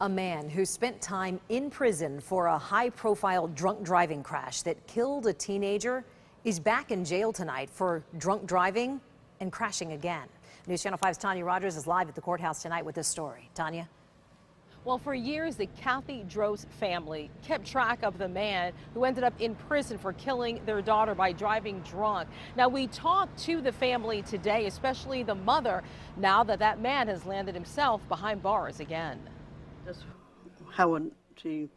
A man who spent time in prison for a high-profile drunk driving crash that killed a teenager is back in jail tonight for drunk driving and crashing again. News Channel 5's Tanya Rogers is live at the courthouse tonight with this story. Tanya? Well, for years, the Kathy Droz family kept track of the man who ended up in prison for killing their daughter by driving drunk. Now, we talked to the family today, especially the mother, now that that man has landed himself behind bars again. Just how would she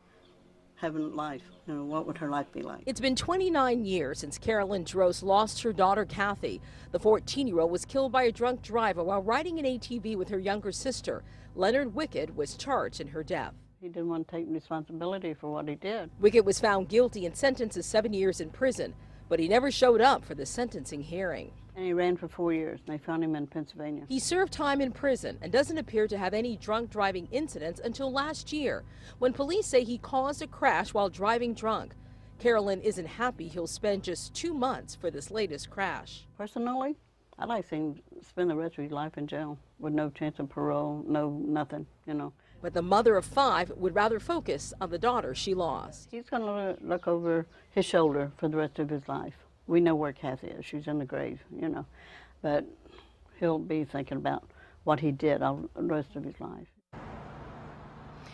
have a life? You know, what would her life be like? It's been 29 years since Carolyn Droz lost her daughter, Kathy. The 14-year-old was killed by a drunk driver while riding an ATV with her younger sister. Leonard Wicked was charged in her death. He didn't want to take responsibility for what he did. Wicked was found guilty and sentenced to 7 years in prison, but he never showed up for the sentencing hearing. And he ran for 4 years, and they found him in Pennsylvania. He served time in prison and doesn't appear to have any drunk driving incidents until last year, when police say he caused a crash while driving drunk. Carolyn isn't happy he'll spend just 2 months for this latest crash. Personally, I'd like to see him spend the rest of his life in jail with no chance of parole, nothing, you know. But the mother of 5 would rather focus on the daughter she lost. He's going to look over his shoulder for the rest of his life. We know where Kathy is. She's in the grave, you know. But he'll be thinking about what he did all the rest of his life.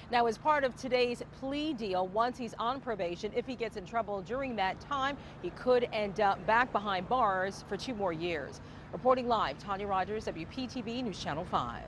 Now, as part of today's plea deal, once he's on probation, if he gets in trouble during that time, he could end up back behind bars for 2 more years. Reporting live, Tanya Rogers, WPTV News Channel 5.